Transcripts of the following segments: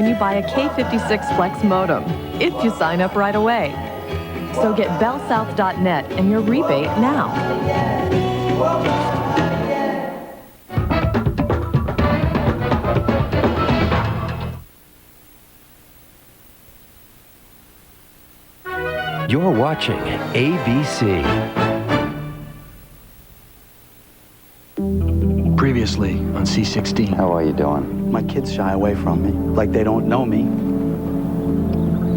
when you buy a K56 Flex modem, if you sign up right away. So get bellsouth.net and your rebate now. You're watching ABC. Previously on C-16. How are you doing? My kids shy away from me, like they don't know me.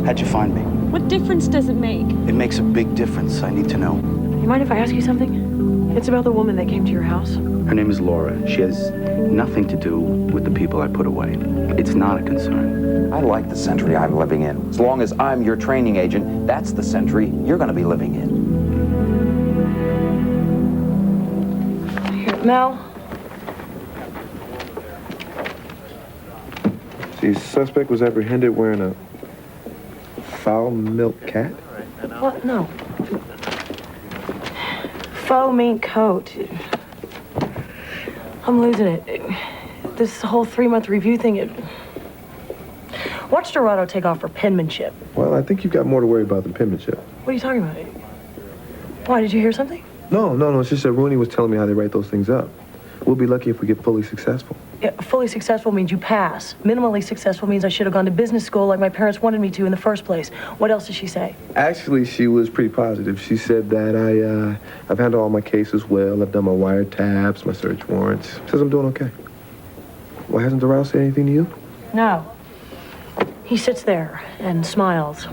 How'd you find me? What difference does it make? It makes a big difference. I need to know. You mind if I ask you something? It's about the woman that came to your house. Her name is Laura. She has nothing to do with the people I put away. It's not a concern. I like the century I'm living in. As long as I'm your training agent, that's the century you're going to be living in. Here, Mel. The suspect was apprehended wearing a foul milk cat? What? No. Faux mink coat. I'm losing it. This whole 3-month review thing, Watch Dorado take off for penmanship. Well, I think you've got more to worry about than penmanship. What are you talking about? Why, did you hear something? No. It's just that Rooney was telling me how they write those things up. We'll be lucky if we get fully successful. Yeah, fully successful means you pass. Minimally successful means I should have gone to business school like my parents wanted me to in the first place. What else did she say? Actually, she was pretty positive. She said that I've handled all my cases well. I've done my wiretaps, my search warrants. Says I'm doing okay. Well, hasn't Doral said anything to you? No. He sits there and smiles.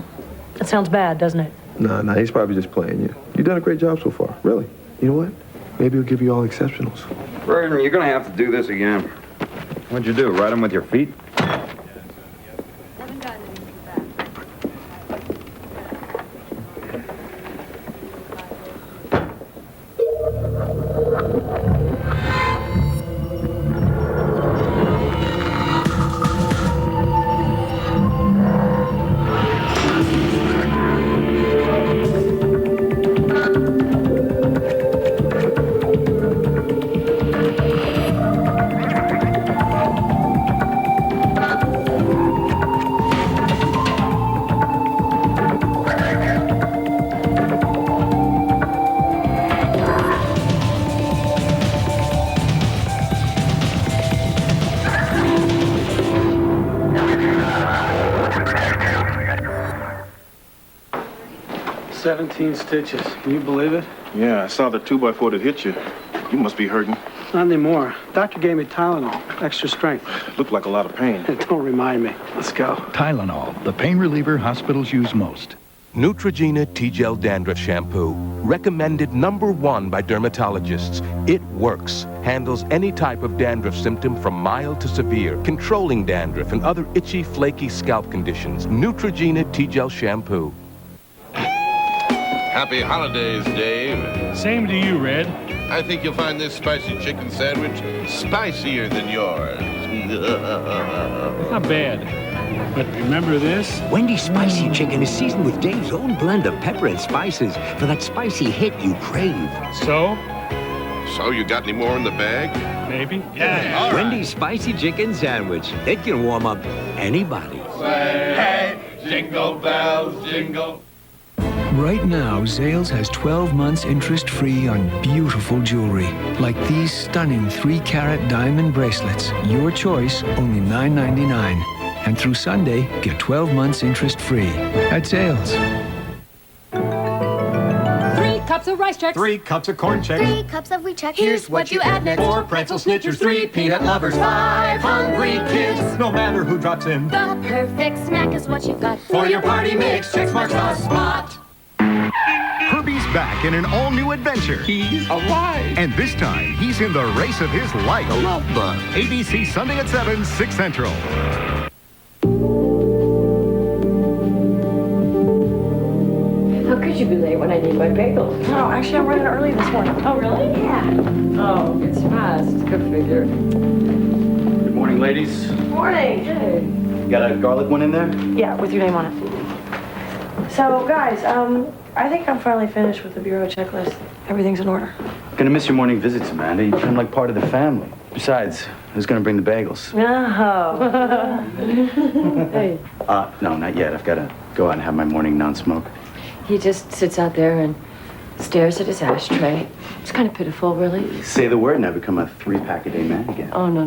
That sounds bad, doesn't it? No, he's probably just playing you. You've done a great job so far, really. You know what? Maybe he'll give you all exceptionals. Vernon, you're going to have to do this again. What'd you do, ride him with your feet? Stitches. Can you believe it? Yeah, I saw the 2x4 that hit you. You must be hurting. Not anymore. Doctor gave me Tylenol, extra strength. Looked like a lot of pain. Don't remind me. Let's go. Tylenol, the pain reliever hospitals use most. Neutrogena T-Gel Dandruff Shampoo. Recommended #1 by dermatologists. It works. Handles any type of dandruff symptom from mild to severe. Controlling dandruff and other itchy, flaky scalp conditions. Neutrogena T-Gel Shampoo. Happy holidays, Dave. Same to you, Red. I think you'll find this spicy chicken sandwich spicier than yours. Not bad. But remember this? Wendy's spicy chicken is seasoned with Dave's own blend of pepper and spices for that spicy hit you crave. So? So you got any more in the bag? Maybe. Yeah. Right. Wendy's spicy chicken sandwich. It can warm up anybody. Say, hey, jingle bells, jingle. Right now, Zales has 12 months interest-free on beautiful jewelry, like these stunning 3-carat diamond bracelets. Your choice, only $9.99. And through Sunday, get 12 months interest-free at Zales. 3 cups of rice Chex. 3 cups of corn Chex. 3 cups of wheat Chex. Here's what you add next. 4 pretzel snitchers, 3 peanut lovers, 5 hungry kids. No matter who drops in, the perfect snack is what you've got. For your party mix, Chex marks the spot. Herbie's back in an all-new adventure. He's alive. And this time, he's in the race of his life. The Love Bug. ABC Sunday at 7, 6 Central. How could you be late when I need my bagels? No, actually, I'm running early this morning. Oh, really? Yeah. Oh, it's fast. Good figure. Good morning, ladies. Morning. Hey. Got a garlic one in there? Yeah, with your name on it. So, guys, I think I'm finally finished with the bureau checklist. Everything's in order. Gonna miss your morning visits, Amanda. You become like part of the family. Besides, Who's gonna bring the bagels? No. Hey. No, not yet. I've got to go out and have my morning non-smoke. He just sits out there and stares at his ashtray. It's kind of pitiful, really. Say the word and I become a 3-pack-a-day man again. Oh, no.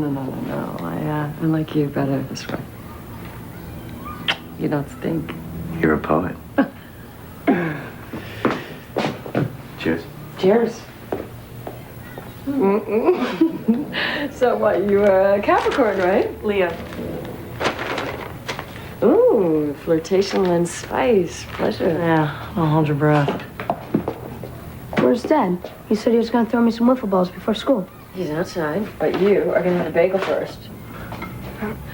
I like you better this way. You don't stink. You're a poet. Cheers. Cheers. So what, you are a Capricorn, right? Leo. Ooh, flirtation lends spice. Pleasure. Yeah, don't hold your breath. Where's Dad? He said he was going to throw me some wiffle balls before school. He's outside, but you are going to have the bagel first.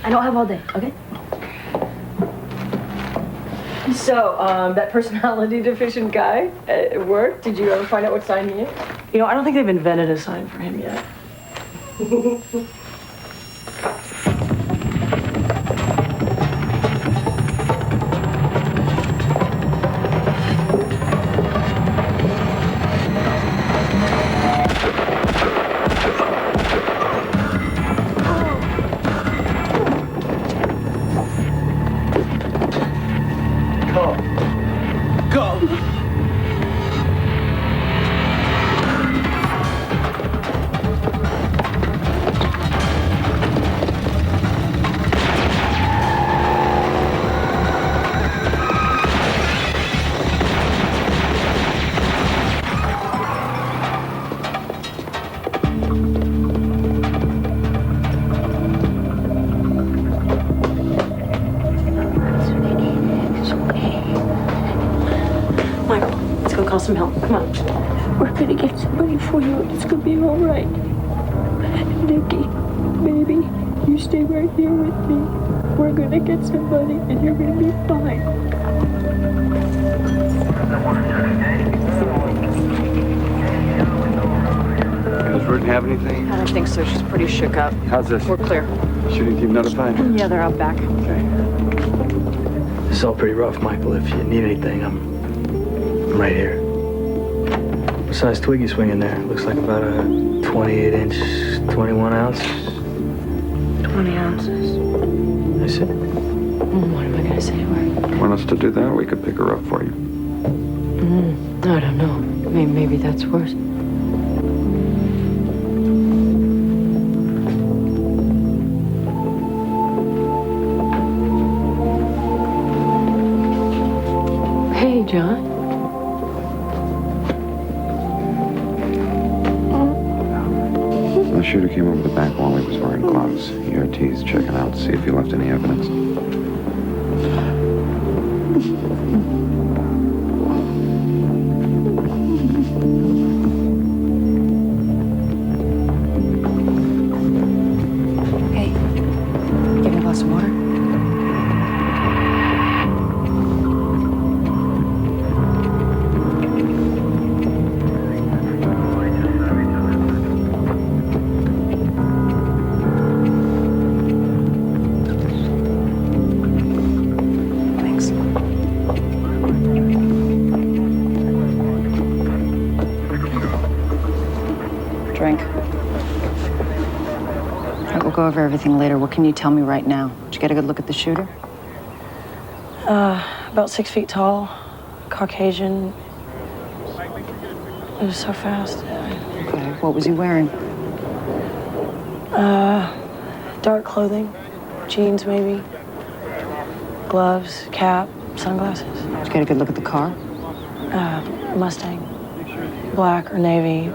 I don't have all day, okay? So, that personality deficient guy at work, did you ever find out what sign he is? You know, I don't think they've invented a sign for him yet. Call some help. Come on. We're gonna get somebody for you. It's gonna be all right. Nikki, baby, you stay right here with me. We're gonna get somebody and you're gonna be fine. Does Ruth have anything? I don't think so. She's pretty shook up. How's this? We're clear. Shooting team notified? Yeah, they're out back. Okay. This is all pretty rough, Michael. If you need anything, I'm right here. What size twig you swinging there? Looks like about a 28-inch, 21 ounce. 20 ounces. I see. What am I going to say to her? Want us to do that? We could pick her up for you. I don't know. Maybe that's worse. Hey, John. The shooter came over the back while he was wearing gloves. ERT's checking out to see if he left any evidence. Hey, give me a glass of water. Drink. We'll go over everything later. What can you tell me right now? Did you get a good look at the shooter? About 6 feet tall, Caucasian. It was so fast. Okay, what was he wearing? Dark clothing, jeans maybe, gloves, cap, sunglasses. Did you get a good look at the car? Mustang, black or navy.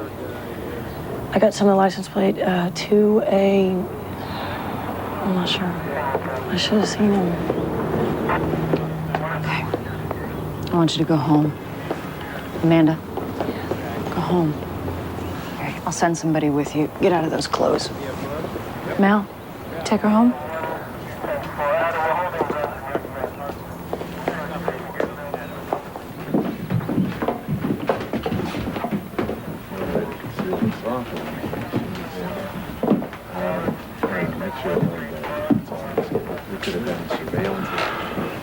I got some of the license plate, 2A, I'm not sure. I should have seen him. Okay. I want you to go home. Amanda, go home. Okay, I'll send somebody with you. Get out of those clothes. Mel, take her home.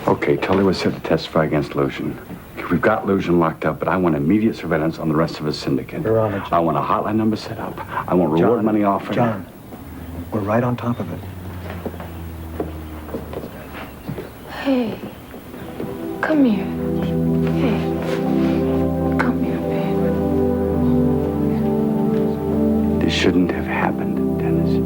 Okay, Tully was set to testify against Lucian. We've got Lucian locked up, but I want immediate surveillance on the rest of his syndicate. We're on it, John. I want a hotline number set up. I want reward money offered. John, We're right on top of it. Hey, come here. Hey, come here, babe. This shouldn't have happened, Dennis.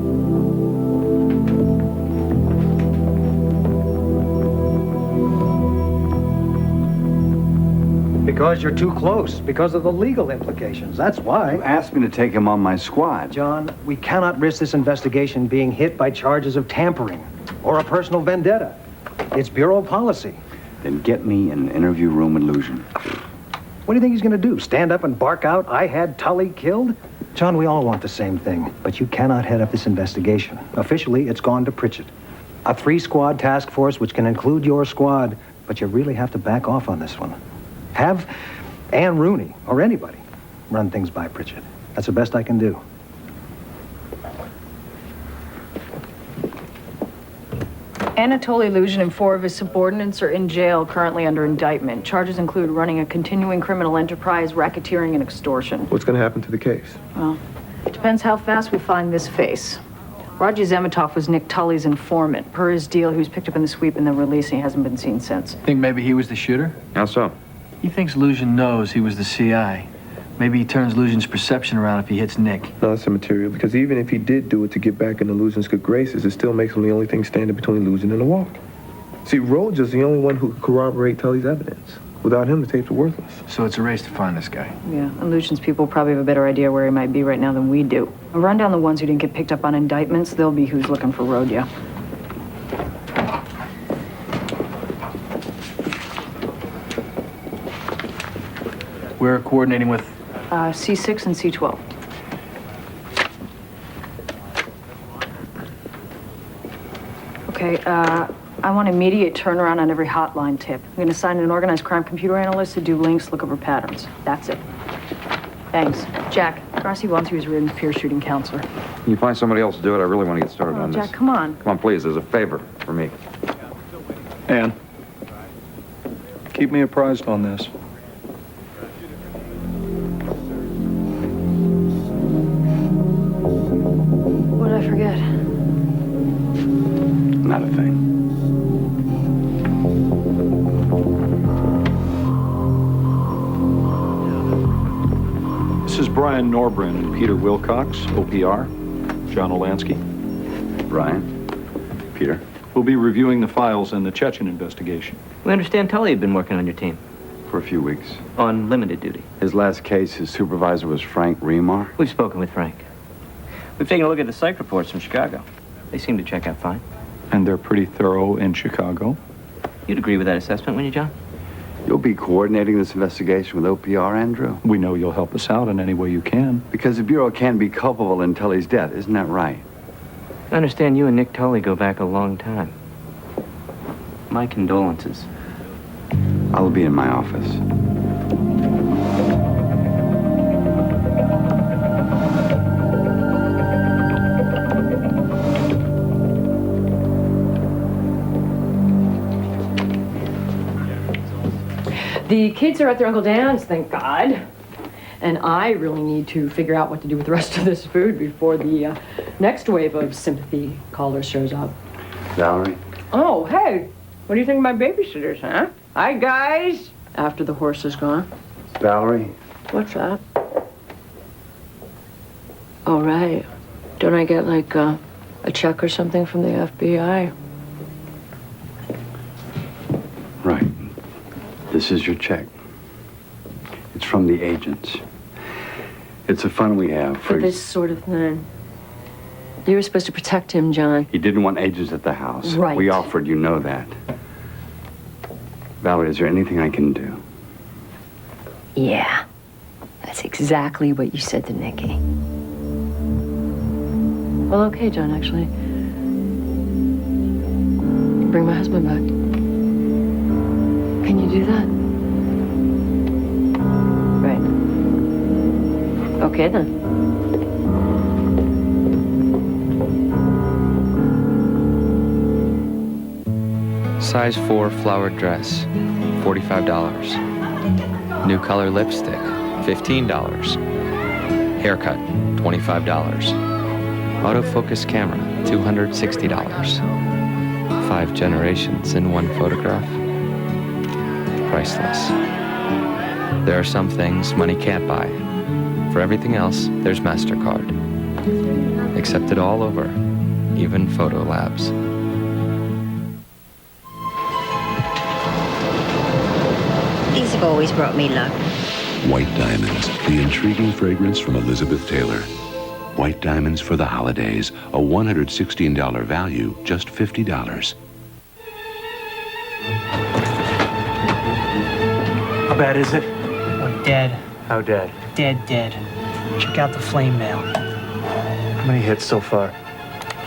Because you're too close, because of the legal implications. That's why. You asked me to take him on my squad. John, we cannot risk this investigation being hit by charges of tampering or a personal vendetta. It's Bureau policy. Then get me in an interview room with Lucian. What do you think he's going to do? Stand up and bark out, "I had Tully killed"? John, we all want the same thing, but you cannot head up this investigation. Officially, it's gone to Pritchett. A 3-squad task force, which can include your squad, but you really have to back off on this one. Have Ann Rooney, or anybody, run things by Pritchett. That's the best I can do. Anatoly Luzhin and 4 of his subordinates are in jail currently under indictment. Charges include running a continuing criminal enterprise, racketeering, and extortion. What's going to happen to the case? Well, it depends how fast we find this face. Roger Zemetov was Nick Tully's informant. Per his deal, he was picked up in the sweep and then released, and he hasn't been seen since. Think maybe he was the shooter? How so? He thinks Luzhin knows he was the CI. Maybe he turns Luzhin's perception around if he hits Nick. No, that's immaterial, because even if he did do it to get back into Lucian's good graces, it still makes him the only thing standing between Lucian and the wall. See, Roger's the only one who could corroborate Tully's evidence. Without him, the tapes are worthless. So it's a race to find this guy. Yeah, and Lucian's people probably have a better idea where he might be right now than we do. I'll run down the ones who didn't get picked up on indictments. They'll be who's looking for Rodya. We're coordinating with... C-6 and C-12. Okay, I want immediate turnaround on every hotline tip. I'm going to assign an organized crime computer analyst to do links, look over patterns. That's it. Thanks. Jack, Rossi wants you as Reardon's peer shooting counselor. Can you find somebody else to do it? I really want to get started on Jack, this. come on. Come on, please. There's a favor for me. Ann, keep me apprised on this. What did I forget? Not a thing. This is Brian Norbrin and Peter Wilcox, OPR. John Olansky. Brian? Peter? We'll be reviewing the files in the Chechen investigation. We understand Tully had been working on your team. For a few weeks. On limited duty. His last case, his supervisor was Frank Remar. We've spoken with Frank. We've taken a look at the psych reports from Chicago. They seem to check out fine. And they're pretty thorough in Chicago. You'd agree with that assessment, wouldn't you, John? You'll be coordinating this investigation with OPR, Andrew? We know you'll help us out in any way you can. Because the Bureau can be culpable in Tully's death, isn't that right? I understand you and Nick Tully go back a long time. My condolences. I'll be in my office. The kids are at their Uncle Dan's, thank God. And I really need to figure out what to do with the rest of this food before the next wave of sympathy callers shows up. Valerie? Oh, hey. What do you think of my babysitters, huh? Hi, guys. After the horse is gone. Valerie? What's that? Oh, right. Don't I get, like, a check or something from the FBI? Right. This is your check. It's from the agents. It's a fund we have For this sort of thing. You were supposed to protect him, John. He didn't want agents at the house. Right. We offered, you know that. Valerie, is there anything I can do? Yeah. That's exactly what you said to Nikki. Well, okay, John, actually. Bring my husband back. Can you do that? Right. Okay, then. Size 4 flowered dress, $45. New color lipstick, $15. Haircut, $25. Autofocus camera, $260. 5 generations in one photograph. Priceless. There are some things money can't buy. For everything else, there's MasterCard. Accepted all over, even photo labs. These have always brought me luck. White Diamonds, the intriguing fragrance from Elizabeth Taylor. White Diamonds for the holidays, a $116 value, just $50. How bad is it? Oh, dead. How dead? Dead. Check out the flame mail. How many hits so far?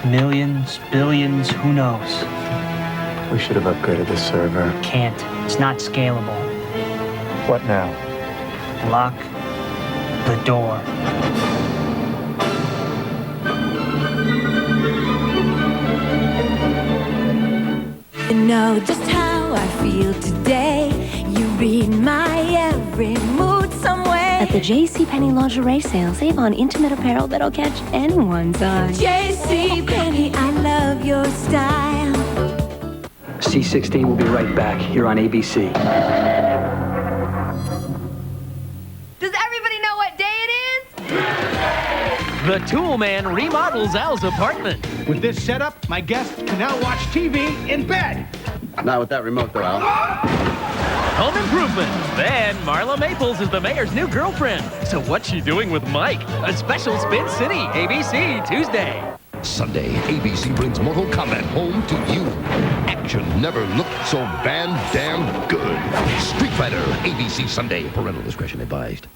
Millions, billions, who knows? We should have upgraded the server. Can't. It's not scalable. What now? Lock the door. You know just how I feel today. You read my every mood somewhere. At the JCPenney lingerie sale, save on intimate apparel that'll catch anyone's eye. JCPenney, I love your style. C-16 will be right back here on ABC. Does everybody know what day it is? The Tool Man remodels Al's apartment. With this setup, my guests can now watch TV in bed. Not with that remote, though, Al. Home improvement. Then Marla Maples is the mayor's new girlfriend. So what's she doing with Mike? A special Spin City, ABC, Tuesday. Sunday, ABC brings Mortal Kombat home to you. Action never looked so damn good. Street Fighter, ABC Sunday. Parental discretion advised.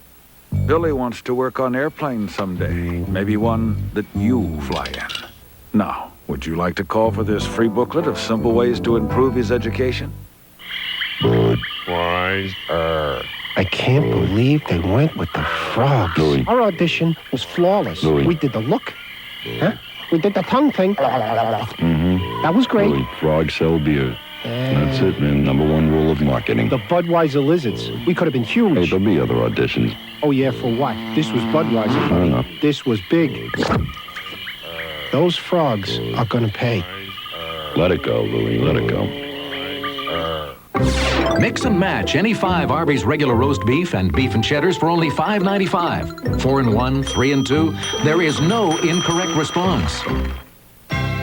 Billy wants to work on airplanes someday. Maybe one that you fly in. Now, would you like to call for this free booklet of simple ways to improve his education? Budweiser. I can't believe they went with the frogs. Louis. Our audition was flawless. Louis. We did the look. Huh? We did the tongue thing. Mm-hmm. That was great. Louis, frogs sell beer. That's it, man. Number one rule of marketing. The Budweiser lizards. We could have been huge. Hey, there'll be other auditions. Oh, yeah, for what? This was Budweiser. I know. This was big. Those frogs are gonna pay. Let it go, Louis. Let it go. Mix and match any 5 Arby's regular roast beef and beef and cheddars for only $5.95. 4 in 1, 3 in 2. There is no incorrect response.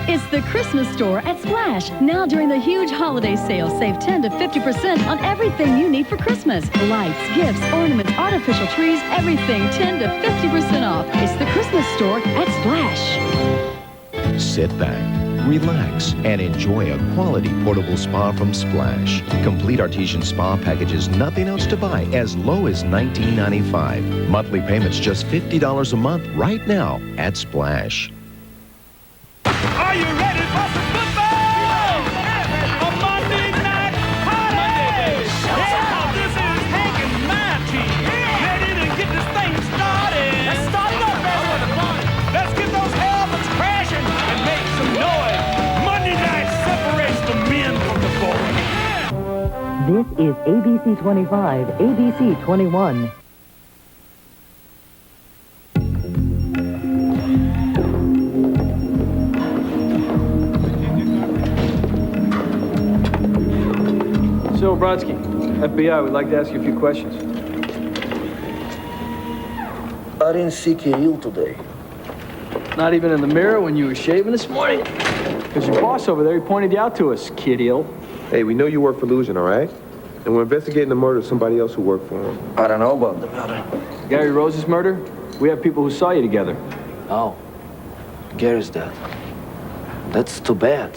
It's the Christmas store at Splash. Now during the huge holiday sale, save 10 to 50% on everything you need for Christmas. Lights, gifts, ornaments, artificial trees, everything 10 to 50% off. It's the Christmas store at Splash. Sit back, relax, and enjoy a quality portable spa from Splash. Complete artesian spa packages, nothing else to buy, as low as $19.95. Monthly payments just $50 a month right now at Splash. Are you ready for some football? A Monday night party! Yeah, this is Hank and my team. Ready to get this thing started. Let's start it up, baby. Let's get those helmets crashing and make some noise. Monday night separates the men from the boys. This is ABC 25, ABC 21. So, Brodsky, FBI, we'd like to ask you a few questions. I didn't see Kirill today. Not even in the mirror when you were shaving this morning? Because your boss over there, he pointed you out to us, Kirill. Hey, we know you work for Lucian, all right? And we're investigating the murder of somebody else who worked for him. I don't know about the murder. Gary Rose's murder? We have people who saw you together. Oh, Gary's dead. That's too bad.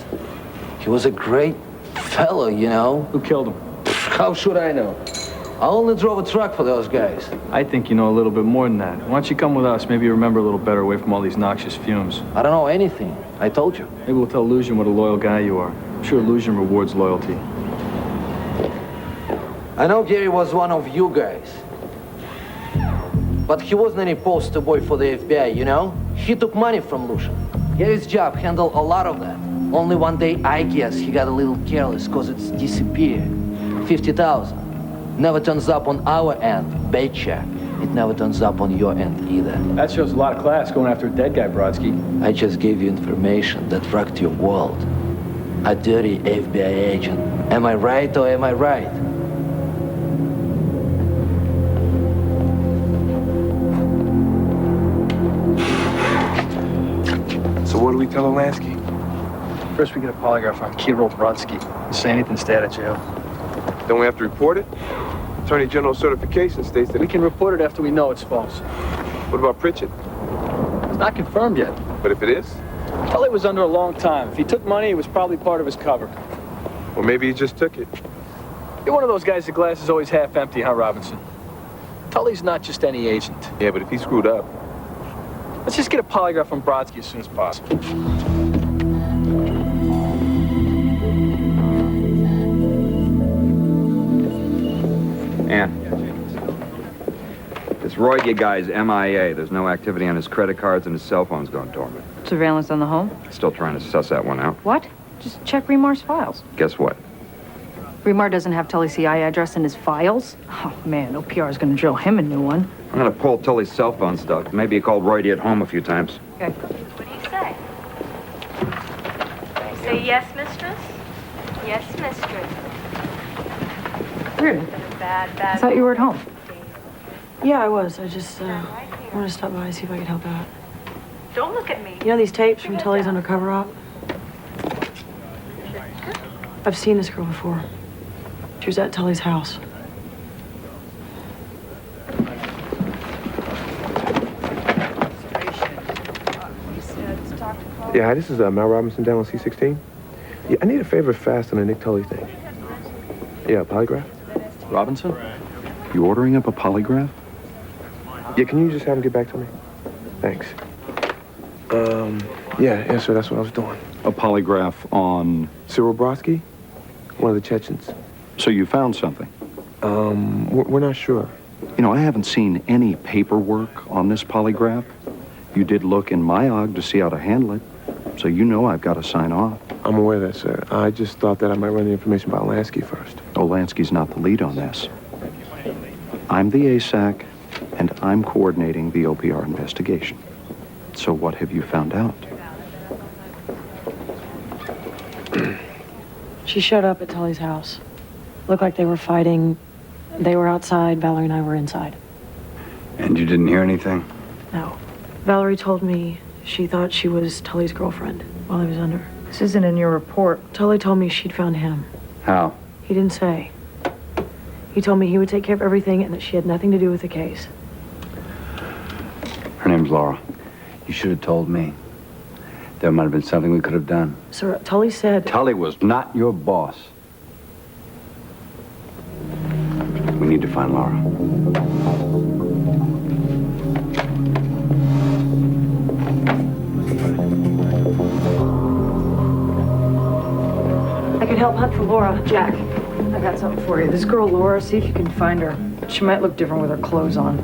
He was a great fellow, you know. Who killed him? How should I know? I only drove a truck for those guys. I think you know a little bit more than that. Why don't you come with us? Maybe you remember a little better away from all these noxious fumes. I don't know anything. I told you. Maybe we'll tell Illusion what a loyal guy you are. I'm sure Illusion rewards loyalty. I know Gary was one of you guys. But he wasn't any poster boy for the FBI, you know? He took money from Lucian. Gary's job handled a lot of that. Only one day, I guess, he got a little careless because it's disappeared. 50,000. Never turns up on our end, betcha. It never turns up on your end either. That shows a lot of class going after a dead guy, Brodsky. I just gave you information that wrecked your world. A dirty FBI agent. Am I right or am I right? So what do we tell Olansky? First, we get a polygraph on Kirill Brodsky. Say anything, stay out of jail. Don't we have to report it? Attorney General certification states that We can report it after we know it's false. What about Pritchett? It's not confirmed yet. But if it is? Tully was under a long time. If he took money, it was probably part of his cover. Or maybe he just took it. You're one of those guys, the glass is always half empty, huh, Robinson? Tully's not just any agent. Yeah, but if he screwed up. Let's just get a polygraph on Brodsky as soon as possible. Ann. This Roy guy's MIA. There's no activity on his credit cards and his cell phone's gone dormant. Surveillance on the home? Still trying to suss that one out. What? Just check Remar's files. Guess what? Remar doesn't have Tully's CI address in his files? Oh, man, OPR is going to drill him a new one. I'm gonna pull Tully's cell phone stuff. Maybe he called Roy at home a few times. Okay. What do you say? Say yes, mistress? Yes, mistress. Weird. Bad, I thought you were at home. Yeah, I was. I just wanted to stop by and see if I could help out. Don't look at me. You know these tapes from Tully's undercover op? I've seen this girl before. She was at Tully's house. Yeah, hi, this is Mel Robinson down on C-16. Yeah, I need a favor fast on the Nick Tully thing. Yeah, polygraph? Robinson? You ordering up a polygraph? Yeah, can you just have him get back to me? Thanks. Yeah, sir, that's what I was doing. A polygraph on... Cyril Brodsky? One of the Chechens. So you found something? We're not sure. You know, I haven't seen any paperwork on this polygraph. You did look in my OG to see how to handle it, so you know I've got to sign off. I'm aware of that, sir. I just thought that I might run the information by Olansky first. Olansky's not the lead on this. I'm the ASAC, and I'm coordinating the OPR investigation. So what have you found out? She showed up at Tully's house. Looked like they were fighting. They were outside. Valerie and I were inside. And you didn't hear anything? No. Valerie told me she thought she was Tully's girlfriend while he was under. This isn't in your report. Tully told me she'd found him. How? He didn't say. He told me he would take care of everything and that she had nothing to do with the case. Her name's Laura. You should have told me. There might have been something we could have done. Sir, Tully said... Tully was not your boss. We need to find Laura. I could help hunt for Laura. Jack, I got something for you. This girl, Laura, see if you can find her. She might look different with her clothes on.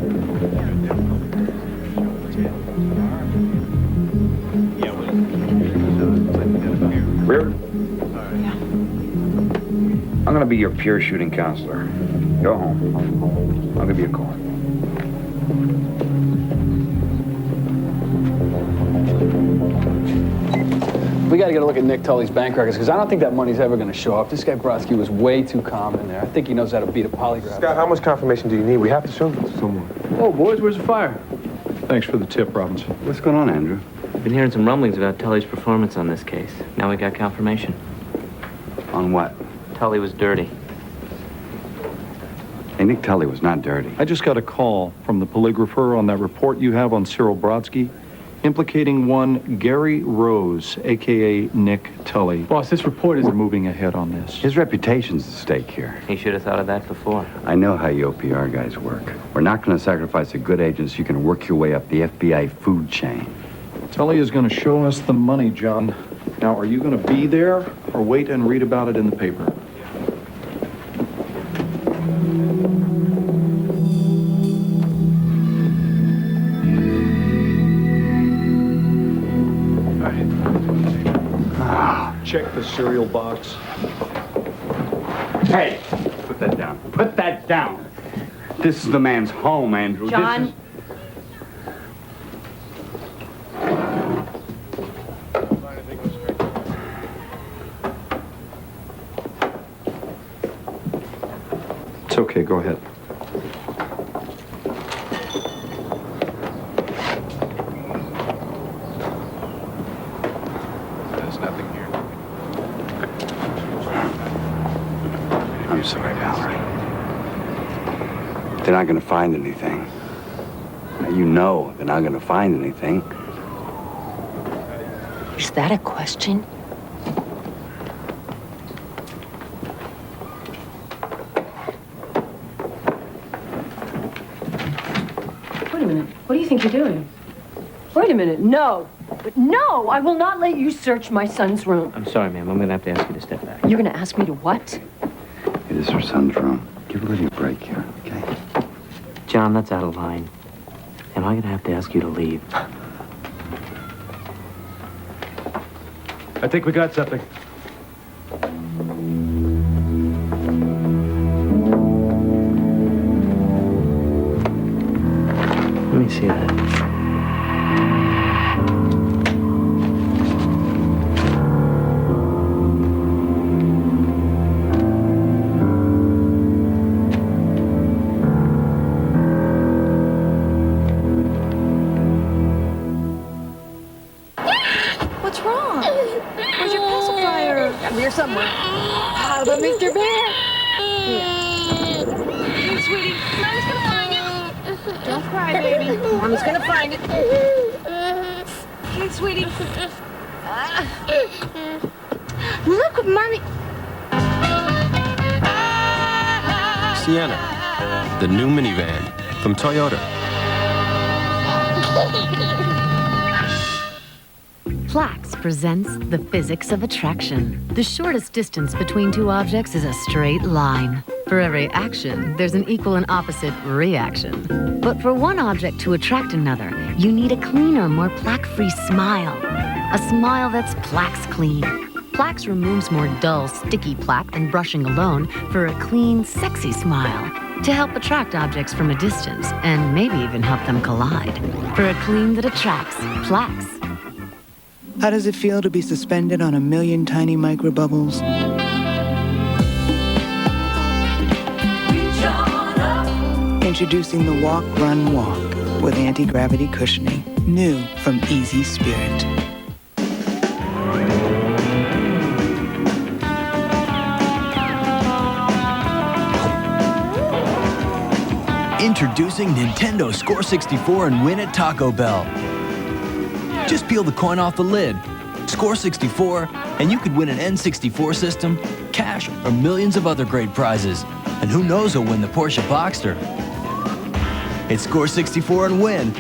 Reardon? Yeah. I'm gonna be your peer shooting counselor. Go home. I'll give you a call. We got to get a look at Nick Tully's bank records, because I don't think that money's ever going to show up. This guy Brodsky was way too calm in there. I think he knows how to beat a polygraph. Scott, how much confirmation do you need? We have to show this to someone. Oh, boys, where's the fire? Thanks for the tip, Robinson. What's going on, Andrew? I've been hearing some rumblings about Tully's performance on this case. Now we got confirmation. On what? Tully was dirty. Hey, Nick Tully was not dirty. I just got a call from the polygrapher on that report you have on Cyril Brodsky, implicating one Gary Rose, a.k.a. Nick Tully. Boss, this report is... We're moving ahead on this. His reputation's at stake here. He should have thought of that before. I know how you OPR guys work. We're not going to sacrifice a good agent so you can work your way up the FBI food chain. Tully is going to show us the money, John. Now, are you going to be there or wait and read about it in the paper? Check the cereal box. Hey, put that down. Put that down. This is the man's home, Andrew. John. This is... It's okay, go ahead. There's nothing here. I'm sorry, Valerie. They're not going to find anything. Now, you know they're not going to find anything. Is that a question? Wait a minute. What do you think you're doing? Wait a minute. No. No, I will not let you search my son's room. I'm sorry, ma'am. I'm going to have to ask you to step back. You're going to ask me to what? It is her son's room. Give a lady a break here, okay? John, that's out of line. Am I going to have to ask you to leave? I think we got something. Let me see that. What's wrong? Where's your pacifier? I'm here somewhere. How about Mr. Bear? Hey, sweetie, Mommy's gonna find it. Don't cry, baby. Mommy's gonna find it. Hey, sweetie. Look what Mommy... Sienna, the new minivan from Toyota. Plax presents the physics of attraction. The shortest distance between two objects is a straight line. For every action, there's an equal and opposite reaction. But for one object to attract another, you need a cleaner, more plaque-free smile. A smile that's Plax clean. Plax removes more dull, sticky plaque than brushing alone for a clean, sexy smile. To help attract objects from a distance, and maybe even help them collide. For a clean that attracts, Plax. How does it feel to be suspended on a million tiny microbubbles? Introducing the Walk, Run, Walk with anti-gravity cushioning. New from Easy Spirit. Introducing Nintendo Score 64 and win at Taco Bell. Just peel the coin off the lid, score 64, and you could win an N64 system, cash, or millions of other great prizes. And who knows who'll win the Porsche Boxster. It's Score 64 and win,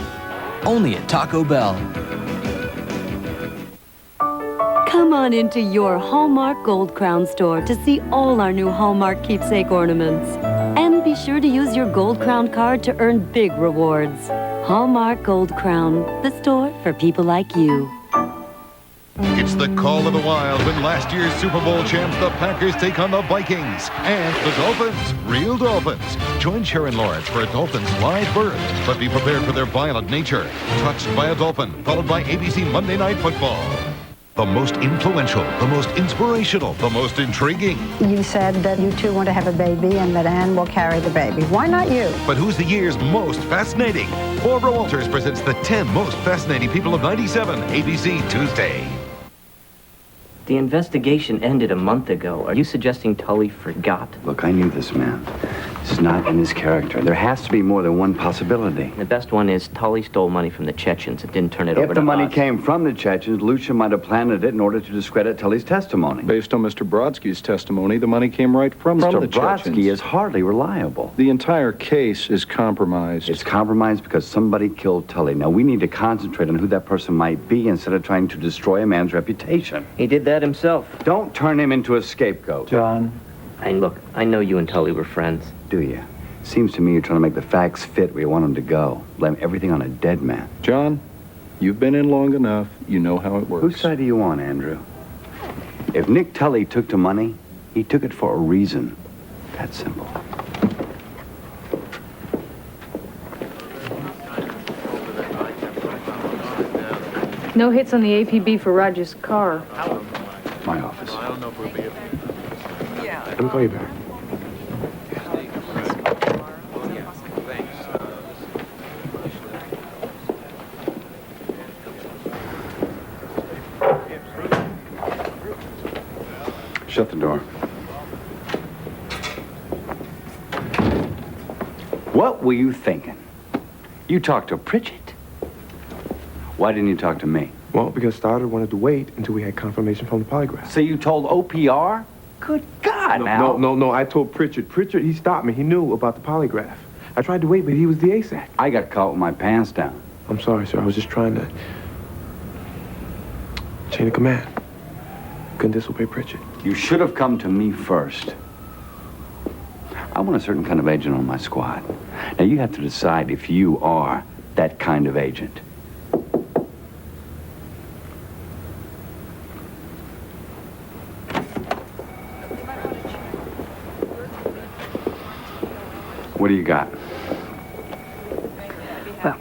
only at Taco Bell. Come on into your Hallmark Gold Crown store to see all our new Hallmark keepsake ornaments. And be sure to use your Gold Crown card to earn big rewards. Hallmark Gold Crown, the store for people like you. It's the call of the wild when last year's Super Bowl champs, the Packers, take on the Vikings. And the Dolphins, real Dolphins. Join Sharon Lawrence for a Dolphins live birth, but be prepared for their violent nature. Touched by a Dolphin, followed by ABC Monday Night Football. The most influential, the most inspirational, the most intriguing. You said that you two want to have a baby and that Anne will carry the baby. Why not you? But who's the year's most fascinating? Barbara Walters presents the 10 most fascinating people of 97, ABC Tuesday. The investigation ended a month ago. Are you suggesting Tully forgot? Look, I knew this man. This is not in his character. There has to be more than one possibility. The best one is Tully stole money from the Chechens and didn't turn it over to us. If the money came from the Chechens, Lucia might have planted it in order to discredit Tully's testimony. Based on Mr. Brodsky's testimony, the money came right from the Mr. Chechens. Brodsky is hardly reliable. The entire case is compromised. It's compromised because somebody killed Tully. Now, we need to concentrate on who that person might be instead of trying to destroy a man's reputation. He did that himself. Don't turn him into a scapegoat. John. Look, I know you and Tully were friends. Do you? Seems to me you're trying to make the facts fit where you want them to go. Blame everything on a dead man. John, you've been in long enough. You know how it works. Whose side are you on, Andrew? If Nick Tully took the money, he took it for a reason. That's simple. No hits on the APB for Roger's car. My office. I don't know if we'll be able. Let me call you back. Shut the door. What were you thinking? You talked to Pritchett. Why didn't you talk to me? Well, because Stoddard wanted to wait until we had confirmation from the polygraph. So you told OPR? Good God, now. No, I told Pritchett. Pritchett, he stopped me. He knew about the polygraph. I tried to wait, but he was the ASAC. I got caught with my pants down. I'm sorry, sir. I was just trying to... chain of command. Couldn't disobey Pritchett. You should have come to me first. I want a certain kind of agent on my squad. Now, you have to decide if you are that kind of agent. What do you got? Well,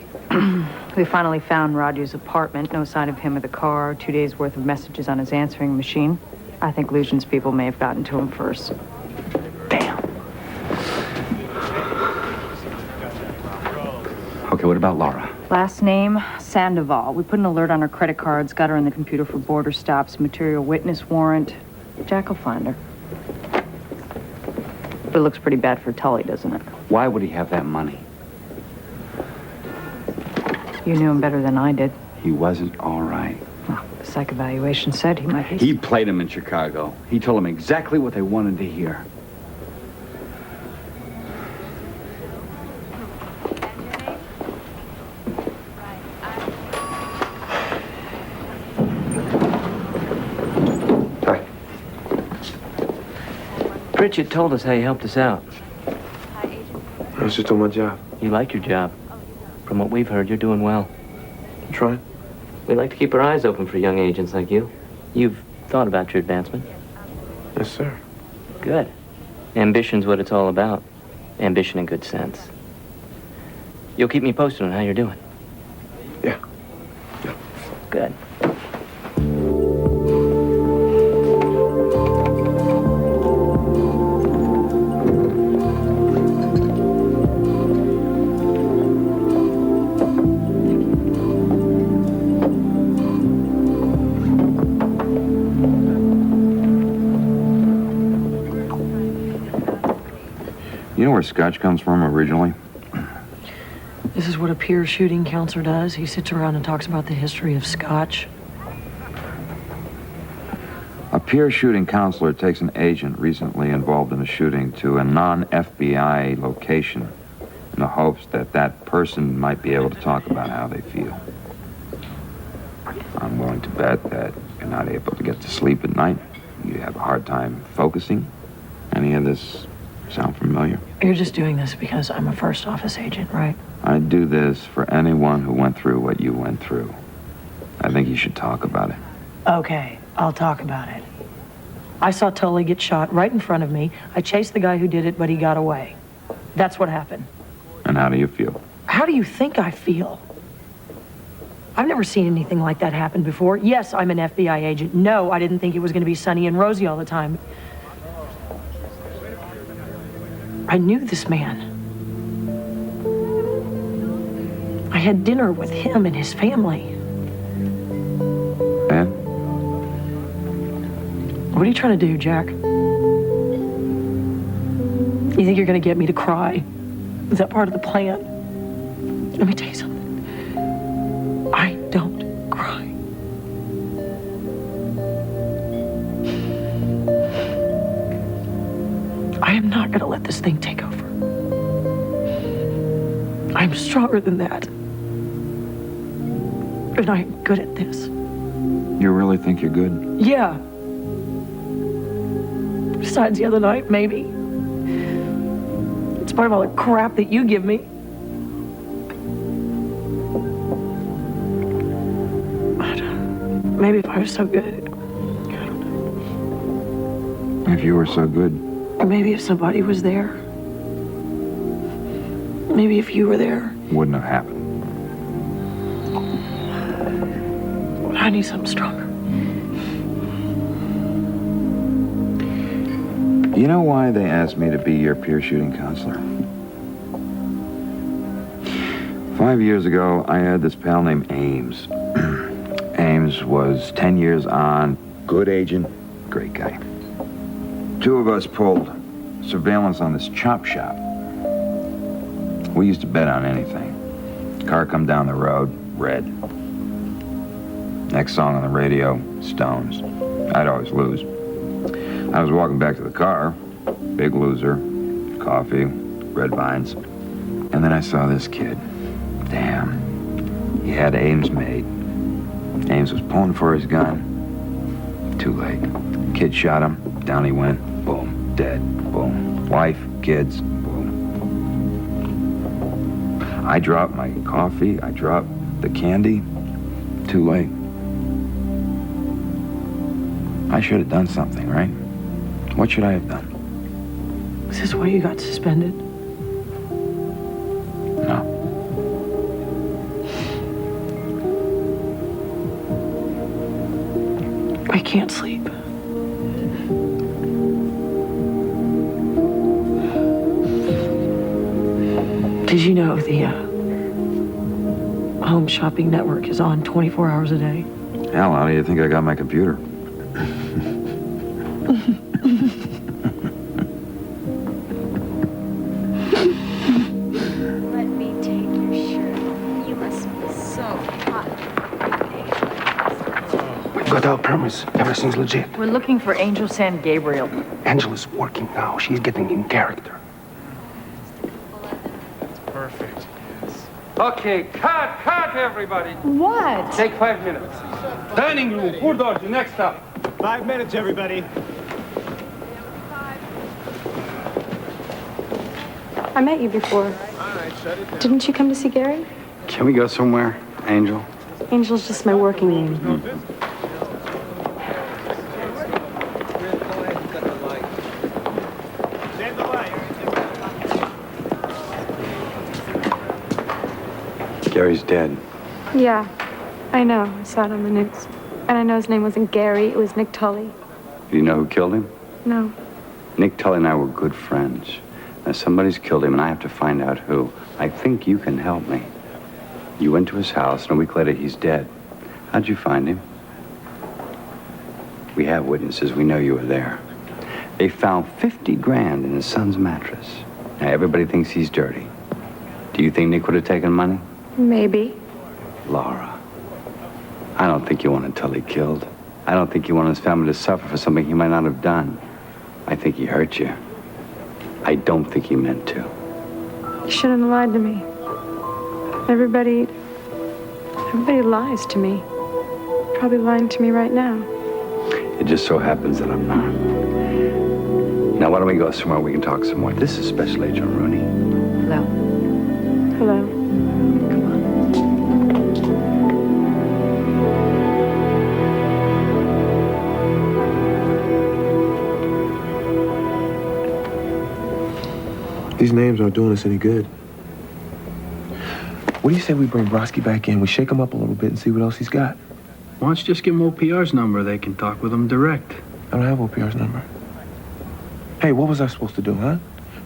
we finally found Roger's apartment. No sign of him or the car. 2 days' worth of messages on his answering machine. I think Lucian's people may have gotten to him first. Okay, what about Laura? Last name, Sandoval. We put an alert on her credit cards, got her in the computer for border stops, material witness warrant. Jack will find her. But it looks pretty bad for Tully, doesn't it? Why would he have that money? You knew him better than I did. He wasn't all right. Well, the psych evaluation said he might be. He played him in Chicago. He told them exactly what they wanted to hear. Pritchett told us how you helped us out. I was just doing my job. You like your job. From what we've heard, you're doing well. I'm trying. We like to keep our eyes open for young agents like you. You've thought about your advancement? Yes, sir. Good. Ambition's what it's all about. Ambition and good sense. You'll keep me posted on how you're doing? Yeah. Good. You know where Scotch comes from originally? This is what a peer shooting counselor does. He sits around and talks about the history of Scotch. A peer shooting counselor takes an agent recently involved in a shooting to a non-FBI location in the hopes that that person might be able to talk about how they feel. I'm willing to bet that you're not able to get to sleep at night. You have a hard time focusing. Any of this sound familiar? You're just doing this because I'm a first office agent, right? I'd do this for anyone who went through what you went through. I think you should talk about it. Okay, I'll talk about it. I saw Tully get shot right in front of me. I chased the guy who did it, but he got away. That's what happened. And how do you feel? How do you think I feel? I've never seen anything like that happen before. Yes, I'm an FBI agent. No, I didn't think it was going to be sunny and rosy all the time. I knew this man. I had dinner with him and his family. And? What are you trying to do, Jack? You think you're going to get me to cry? Is that part of the plan? Let me tell you something. I don't cry. I am not going to let this thing take over. I'm stronger than that. And I'm good at this. You really think you're good? Yeah. Besides the other night, maybe. In spite of all the crap that you give me. But maybe if I was so good. If you were so good. Maybe if somebody was there. Maybe if you were there. Wouldn't have happened. I need something stronger. You know why they asked me to be your peer shooting counselor? 5 years ago, I had this pal named Ames. Ames was 10 years on, good agent, great guy. Two of us pulled surveillance on this chop shop. We used to bet on anything. Car come down the road, red. Next song on the radio, Stones. I'd always lose. I was walking back to the car, big loser, coffee, red vines. And then I saw this kid. Damn. He had Ames made. Ames was pulling for his gun. Too late. Kid shot him, down he went, boom, dead, boom. Wife, kids, boom. I dropped my coffee, I dropped the candy. Too late. I should have done something, right? What should I have done? Is this why you got suspended? No. I can't sleep. Did you know the home shopping network is on 24 hours a day? Hell, how do you think I got my computer? Let me take your shirt. You must be so hot. We've got our premise. Everything's legit. We're looking for Angel San Gabriel. Angela's working now. She's getting in character. Perfect. Okay, cut, everybody. What? Take 5 minutes. Dining room, 4 doors, the next stop. 5 minutes, everybody. I met you before. Didn't you come to see Gary? Can we go somewhere, Angel? Angel's just my working name. Gary's dead. Yeah, I know. I saw it on the news. And I know his name wasn't Gary, it was Nick Tully. Do you know who killed him? No. Nick Tully and I were good friends. Now somebody's killed him and I have to find out who. I think you can help me. You went to his house and a week later he's dead. How'd you find him? We have witnesses. We know you were there. They found 50 grand in his son's mattress. Now everybody thinks he's dirty. Do you think Nick would have taken money? Maybe. Laura, I don't think you wanted Tully killed. I don't think you want his family to suffer for something he might not have done. I think he hurt you. I don't think he meant to. You shouldn't have lied to me. Everybody lies to me. Probably lying to me right now. It just so happens that I'm not. Now, why don't we go somewhere we can talk some more? This is Special Agent Rooney. Hello. Hello. These names aren't doing us any good. What do you say we bring Brodsky back in? We shake him up a little bit and see what else he's got. Why don't you just give him OPR's number? They can talk with him direct. I don't have OPR's number. Hey, what was I supposed to do, huh?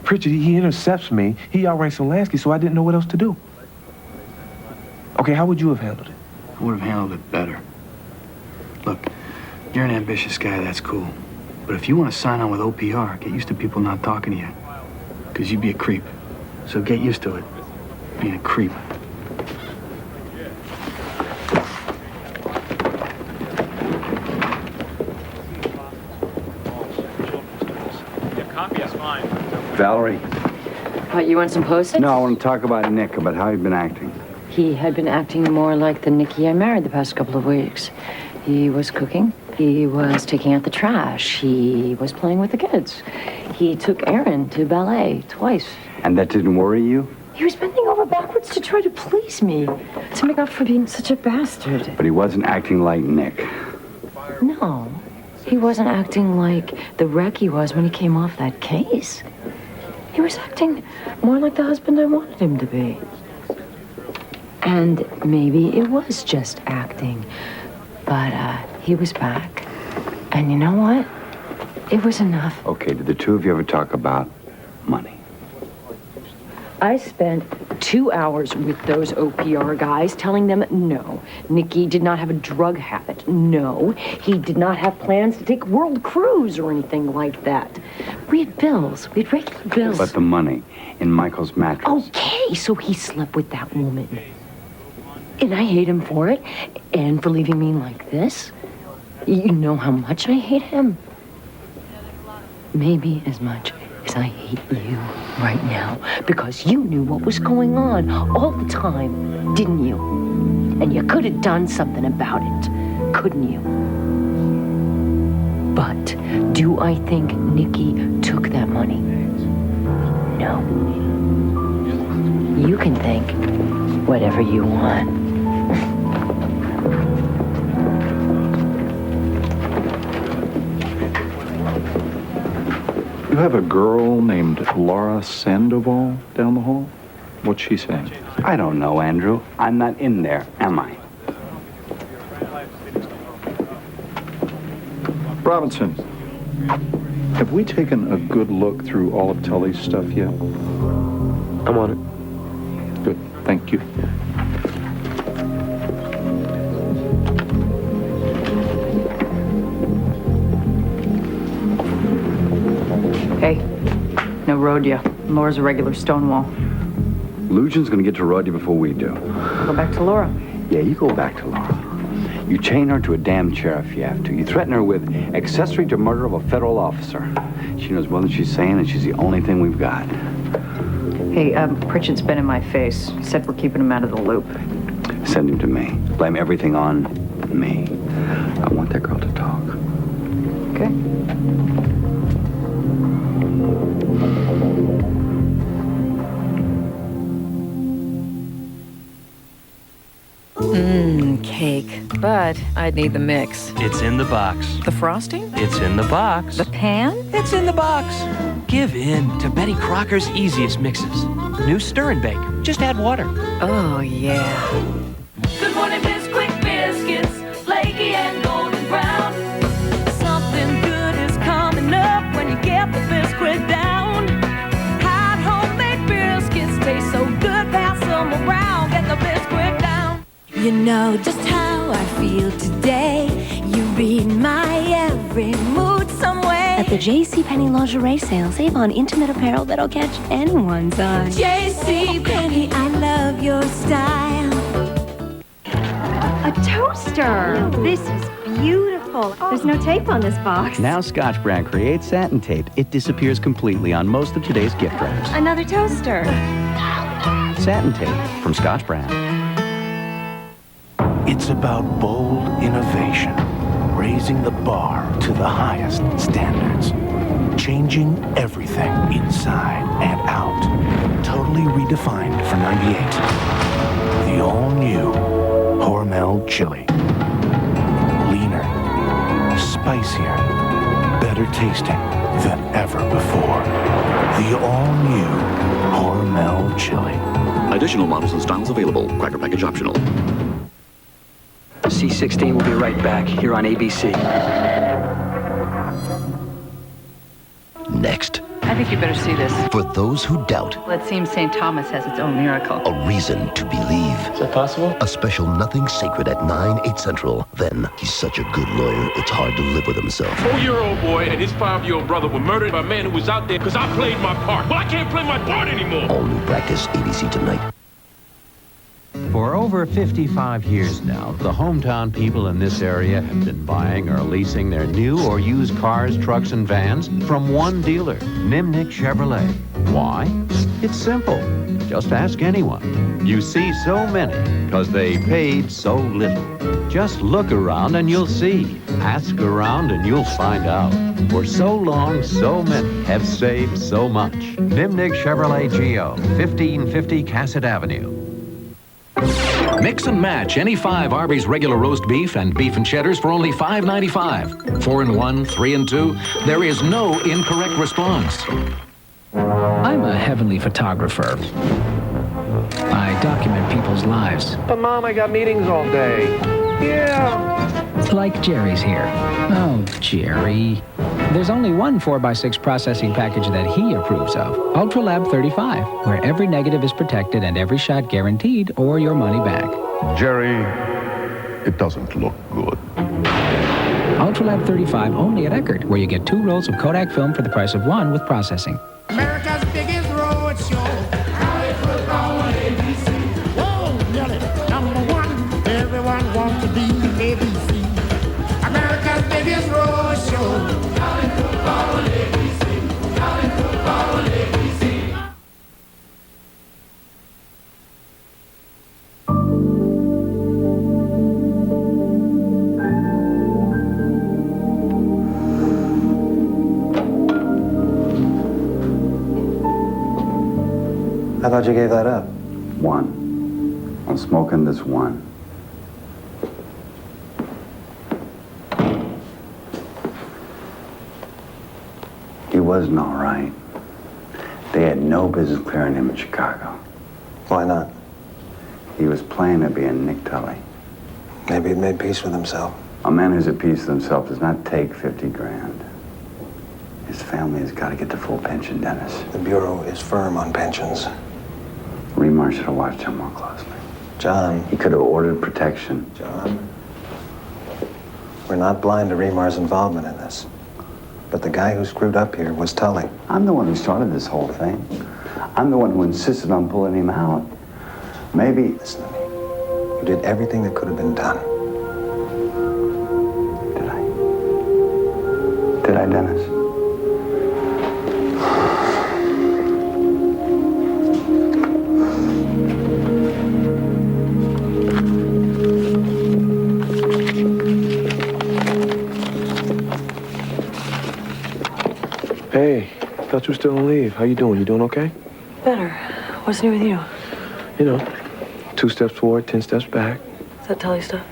Pritchard, he intercepts me. He outranks Solansky, so I didn't know what else to do. Okay, how would you have handled it? I would have handled it better. Look, you're an ambitious guy, that's cool. But if you want to sign on with OPR, get used to people not talking to you. Because you'd be a creep. So get used to it. Being a creep. Valerie. What, you want some Post-its? No, I want to talk about Nick, about how he'd been acting. He had been acting more like the Nicky I married the past couple of weeks. He was cooking. He was taking out the trash. He was playing with the kids. He took Aaron to ballet twice. And that didn't worry you? He was bending over backwards to try to please me, to make up for being such a bastard. But he wasn't acting like Nick. No, he wasn't acting like the wreck he was when he came off that case. He was acting more like the husband I wanted him to be. And maybe it was just acting. But he was back. And you know what? It was enough. Okay, did the two of you ever talk about money? I spent 2 hours with those OPR guys telling them no. Nicky did not have a drug habit. No. He did not have plans to take world cruise or anything like that. We had bills. We had regular bills. But the money in Michael's mattress. Okay, so he slept with that woman. And I hate him for it. And for leaving me like this. You know how much I hate him? Maybe as much as I hate you right now, because you knew what was going on all the time, didn't you? And you could have done something about it, couldn't you? But do I think Nicky took that money? No. You can think whatever you want. You have a girl named Laura Sandoval down the hall? What's she saying? I don't know, Andrew. I'm not in there, am I? Robinson, have we taken a good look through all of Tully's stuff yet? I'm on it. Good, thank you. Hey, no road ya. Laura's a regular Stonewall. Lujan's gonna get to Roddy before we do. I'll go back to Laura. Yeah, you go back to Laura. You chain her to a damn chair if you have to. You threaten her with accessory to murder of a federal officer. She knows more than she's saying, and she's the only thing we've got. Hey, Pritchard's been in my face. He said we're keeping him out of the loop. Send him to me. Blame everything on me. I want that girl to talk. Okay. Cake. But I'd need the mix. It's in the box. The frosting? It's in the box. The pan? It's in the box. Give in to Betty Crocker's easiest mixes. New stir and bake. Just add water. Oh, yeah. Good morning, Bisquick biscuits, flaky and golden brown. Something good is coming up when you get the Bisquick down. Hot homemade biscuits taste so good, pass them around. Get the Bisquick down. You know just how I feel today. You read my every mood somewhere. At the JCPenney Lingerie sale, save on intimate apparel that'll catch anyone's eye. JCPenney, I love your style. A toaster. This is beautiful. There's no tape on this box. Now Scotch Brand creates satin tape. It disappears completely on most of today's gift wraps. Another toaster. Satin tape from Scotch Brand. It's about bold innovation, raising the bar to the highest standards, changing everything inside and out. Totally redefined for 98. The all-new Hormel chili. Leaner, spicier, better tasting than ever before. The all-new Hormel chili. Additional models and styles available. Cracker package optional. C-16 will be right back here on ABC. Next, I think you better see this. for those who doubt, Well, it seems St. Thomas has its own miracle. a reason to believe. Is that possible? A special Nothing Sacred at 9, 8 Central. Then, he's such a good lawyer, it's hard to live with himself. 4-year-old boy and his 5-year-old brother were murdered by a man who was out there because I played my part. Well, I can't play my part anymore. All new practice, ABC Tonight. For over 55 years now, the hometown people in this area have been buying or leasing their new or used cars, trucks, and vans from one dealer, Nimnick Chevrolet. Why? It's simple. Just ask anyone. You see so many because they paid so little. Just look around and you'll see. Ask around and you'll find out. For so long, so many have saved so much. Nimnick Chevrolet Geo, 1550 Cassett Avenue. Mix and match any 5 Arby's regular roast beef and beef and cheddars for only $5.95. 4 in 1, 3 in 2. There is no incorrect response. I'm a heavenly photographer. I document people's lives. But Mom, I got meetings all day. Yeah. Like Jerry's here. Oh, Jerry. There's only one 4x6 processing package that he approves of. UltraLab 35, where every negative is protected and every shot guaranteed or your money back. Jerry, it doesn't look good. UltraLab 35 only at Eckerd, where you get 2 rolls of Kodak film for the price of 1 with processing. America's biggest road show. College football on ABC. Whoa, yell it. Number 1, everyone wants to be ABC. America's biggest road show. College football on ABC. College football on ABC. I thought you gave that up. 1. I'm smoking this 1. He wasn't all right. They had no business clearing him in Chicago. Why not? He was playing to be a Nick Tully. Maybe he made peace with himself. A man who's at peace with himself does not take 50 grand. His family has got to get the full pension, Dennis. The Bureau is firm on pensions. Remar should have watched him more closely. John. He could have ordered protection. John. We're not blind to Remar's involvement in this. But the guy who screwed up here was Tully. I'm the one who started this whole thing. I'm the one who insisted on pulling him out. Maybe... Listen to me. You did everything that could have been done. Did I? Did I, Dennis? Hey, thought you were still on leave. How you doing? You doing okay? Better. What's new with you? You know, 2 steps forward, 10 steps back. Is that Tully stuff?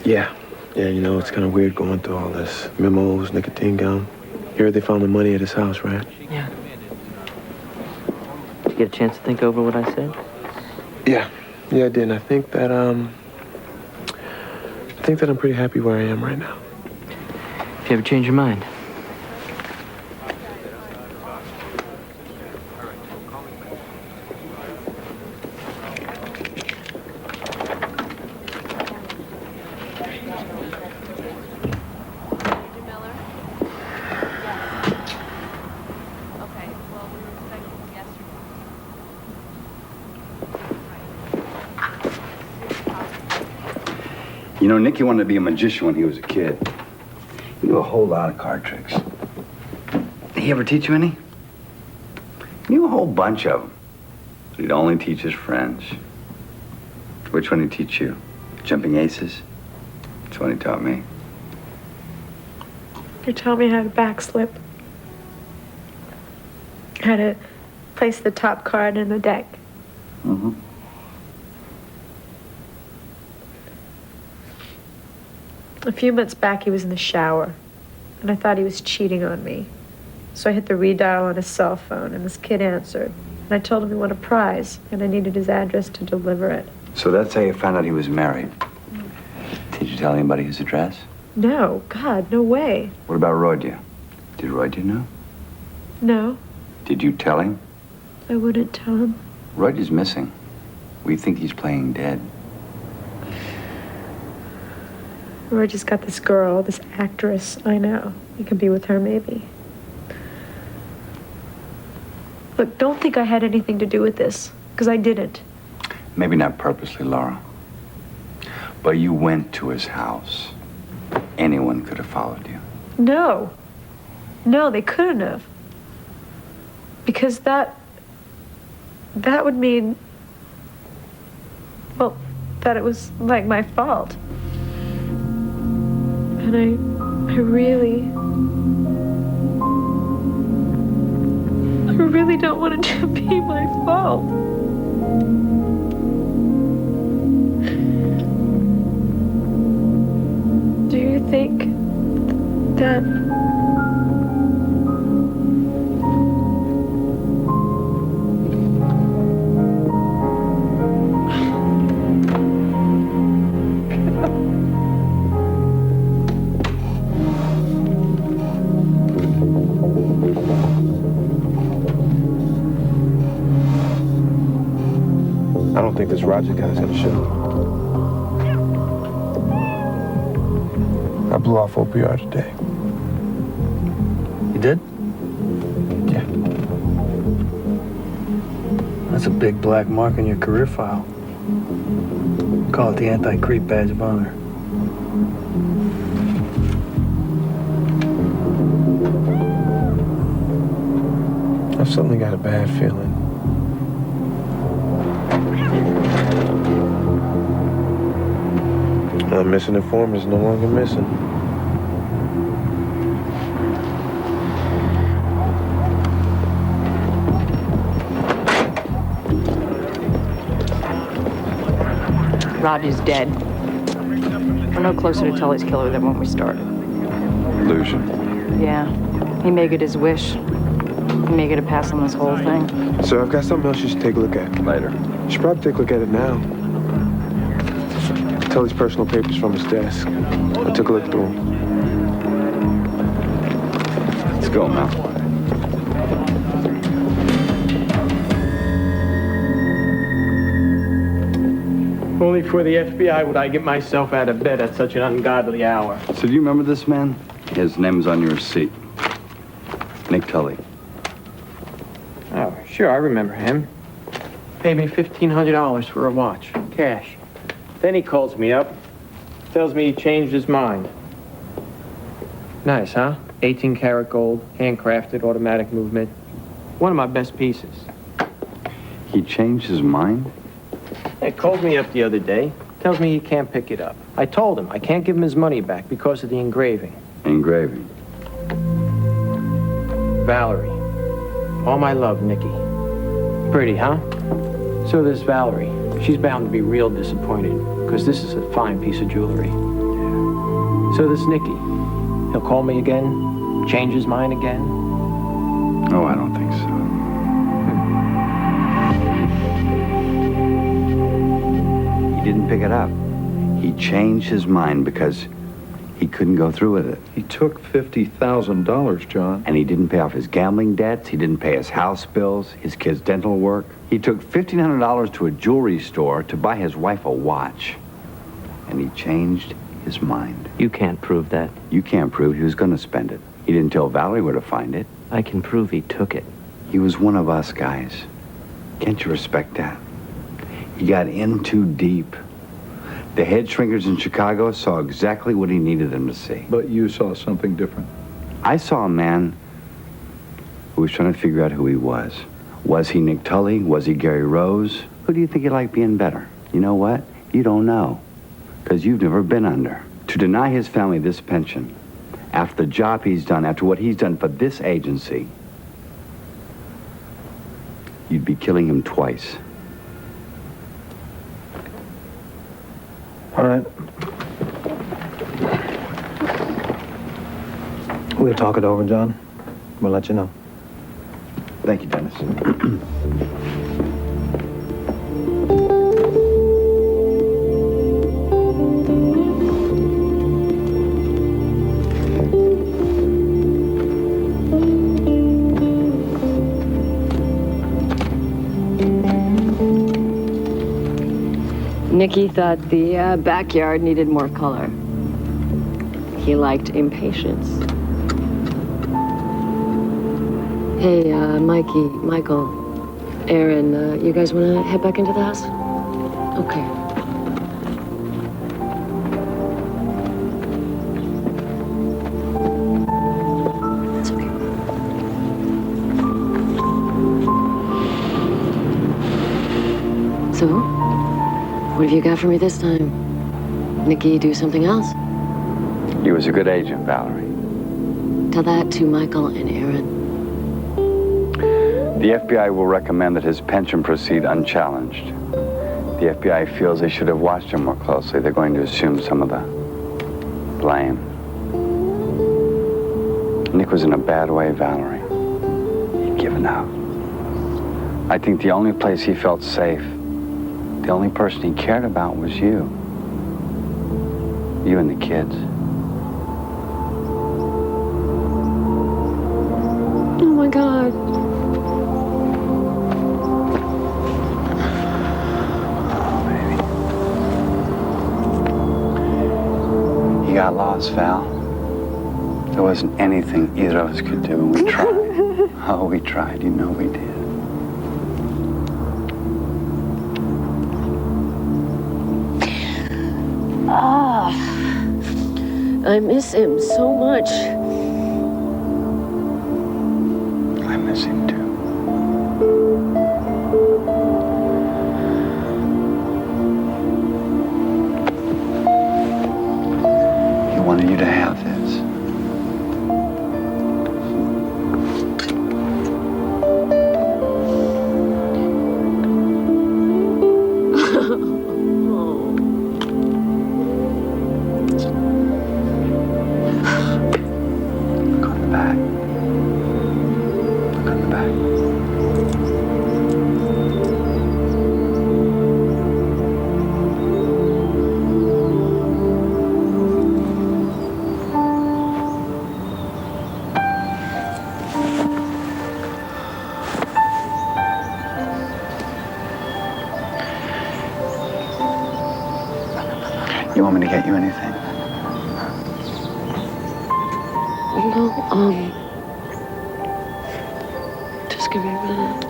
Yeah, you know, it's kind of weird going through all this. Memos, nicotine gum. You heard they found the money at his house, right? Yeah. Did you get a chance to think over what I said? Yeah, I did. And I think that I'm pretty happy where I am right now. If you ever change your mind. You know, Nicky wanted to be a magician when he was a kid. He knew a whole lot of card tricks. Did he ever teach you any? He knew a whole bunch of them. But he'd only teach his friends. Which one did he teach you? Jumping aces? That's one he taught me. You taught me how to backslip. How to place the top card in the deck. Mm-hmm. A few months back, he was in the shower, and I thought he was cheating on me. So I hit the redial on his cell phone, and this kid answered. And I told him he wanted a prize, and I needed his address to deliver it. So that's how you found out he was married. Did you tell anybody his address? No, God, no way. What about Rodya? Did Rodya know? No, Did you tell him? I wouldn't tell him. Rodya's missing. We think he's playing dead. Roy just got this girl, this actress. I know. He could be with her, maybe. Look, don't think I had anything to do with this, because I didn't. Maybe not purposely, Laura. But you went to his house. Anyone could have followed you. No. No, they couldn't have. Because that would mean, well, that it was like my fault. And I really don't want it to be my fault. Do you think that think this Roger guy's gonna show? I blew off OPR today. You did? Yeah. That's a big black mark on your career file. Call it the anti-creep badge of honor. I've suddenly got a bad feeling. The missing informant is no longer missing. Roger's dead. We're no closer to Tully's killer than when we started. Illusion. Yeah. He may get his wish. He may get a pass on this whole thing. Sir, I've got something else you should take a look at. Later. You should probably take a look at it now. Tully's personal papers from his desk. I took a look through them. Let's go, Mel. Only for the FBI would I get myself out of bed at such an ungodly hour. So do you remember this man? His name's on your receipt. Nick Tully. Oh, sure, I remember him. Paid me $1,500 for a watch, cash. Then he calls me up, tells me he changed his mind. Nice, huh? 18-karat gold, handcrafted, automatic movement. One of my best pieces. He changed his mind? He called me up the other day, tells me he can't pick it up. I told him I can't give him his money back because of the engraving. Engraving? Valerie. All my love, Nikki. Pretty, huh? So this Valerie. She's bound to be real disappointed, because this is a fine piece of jewelry. So this Nicky. He'll call me again, change his mind again? Oh, I don't think so. He didn't pick it up. He changed his mind because he couldn't go through with it. He took $50,000, John. And he didn't pay off his gambling debts. He didn't pay his house bills, his kids' dental work. He took $1,500 to a jewelry store to buy his wife a watch. And he changed his mind. You can't prove that. You can't prove he was going to spend it. He didn't tell Valerie where to find it. I can prove he took it. He was one of us, guys. Can't you respect that? He got in too deep. The head shrinkers in Chicago saw exactly what he needed them to see. But you saw something different. I saw a man who was trying to figure out who he was. Was he Nick Tully? Was he Gary Rose? Who do you think he liked being better? You know what? You don't know. Because you've never been under. To deny his family this pension, after the job he's done, after what he's done for this agency, you'd be killing him twice. All right. We'll talk it over, John. We'll let you know. Thank you, Dennis. Nicky thought the backyard needed more color. He liked impatience. Hey, Michael, Aaron, you guys want to head back into the house? Okay. It's okay. So, what have you got for me this time? Nicky do something else? He was a good agent, Valerie. Tell that to Michael and Aaron. The FBI will recommend that his pension proceed unchallenged. The FBI feels they should have watched him more closely. They're going to assume some of the blame. Nick was in a bad way, Valerie. He'd given up. I think the only place he felt safe, the only person he cared about was you. You and the kids. Oh my God. cause, Val. There wasn't anything either of us could do, and we tried. Oh, we tried. You know we did. Ah, I miss him so much. I miss him too. He wanted you to have this. You want me to get you anything? No, just give me a minute.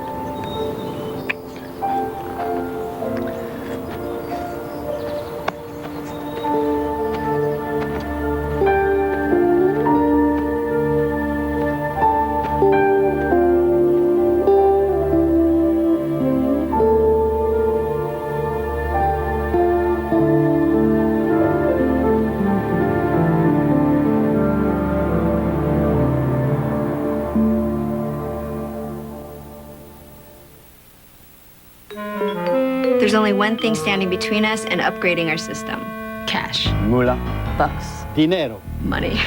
There's only one thing standing between us and upgrading our system. Cash. Mula. Bucks. Dinero. Money.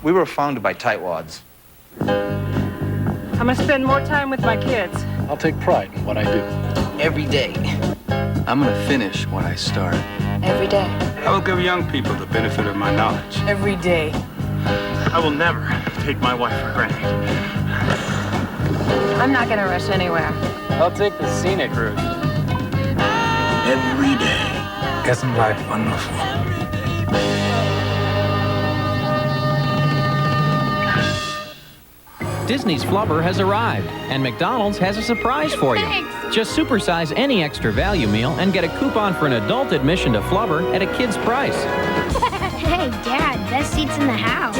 We were founded by tightwads. I'm gonna spend more time with my kids. I'll take pride in what I do. Every day. I'm gonna finish what I start. Every day. I will give young people the benefit of my knowledge. Every day. I will never take my wife for granted. I'm not gonna rush anywhere. I'll take the scenic route. Every day. Isn't life wonderful? Disney's Flubber has arrived, and McDonald's has a surprise for you. Thanks. Just supersize any extra value meal and get a coupon for an adult admission to Flubber at a kid's price. Hey, Dad, best seats in the house.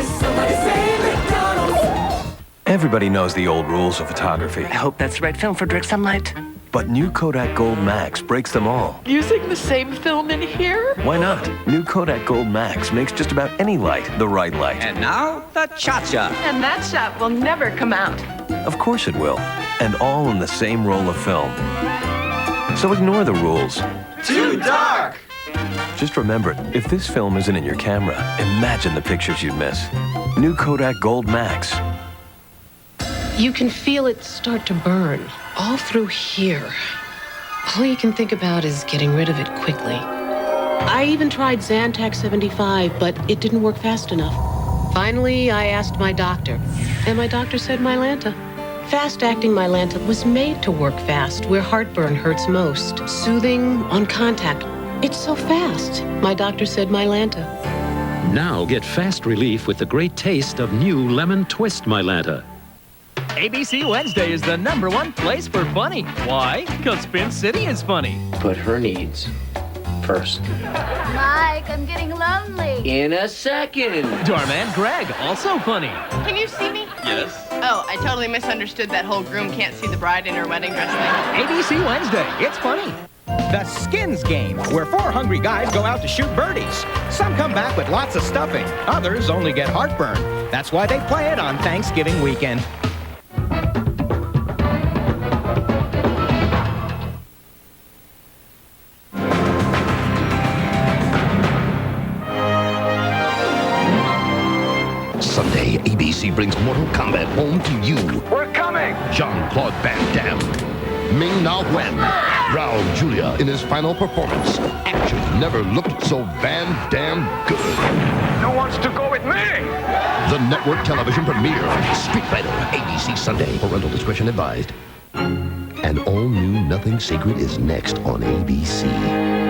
Everybody knows the old rules of photography. I hope that's the right film for direct sunlight. But new Kodak Gold Max breaks them all. Using the same film in here? Why not? New Kodak Gold Max makes just about any light the right light. And now, the cha-cha. And that shot will never come out. Of course it will. And all in the same roll of film. So ignore the rules. Too dark! Just remember, if this film isn't in your camera, imagine the pictures you'd miss. New Kodak Gold Max. You can feel it start to burn all through here. All you can think about is getting rid of it quickly. I even tried Zantac 75, but it didn't work fast enough. Finally, I asked my doctor, and my doctor said Mylanta. Fast-acting Mylanta was made to work fast where heartburn hurts most. Soothing, on contact. It's so fast. My doctor said Mylanta. Now get fast relief with the great taste of new Lemon Twist Mylanta. ABC Wednesday is the #1 place for funny. Why? Because Spin City is funny. Put her needs first. Mike, I'm getting lonely. In a second. Doorman Greg, also funny. Can you see me? Yes. Oh, I totally misunderstood that whole groom can't see the bride in her wedding dress thing. ABC Wednesday, it's funny. The Skins Game, where 4 hungry guys go out to shoot birdies. Some come back with lots of stuffing. Others only get heartburn. That's why they play it on Thanksgiving weekend. Sunday, ABC brings Mortal Kombat home to you. We're coming! Jean-Claude Van Damme, Ming-Na Wen, Raul Julia in his final performance. Action never looked so Van Damme good. Who wants to go with me? The network television premiere, Street Fighter, ABC Sunday. Parental discretion advised. An all-new Nothing Sacred is next on ABC.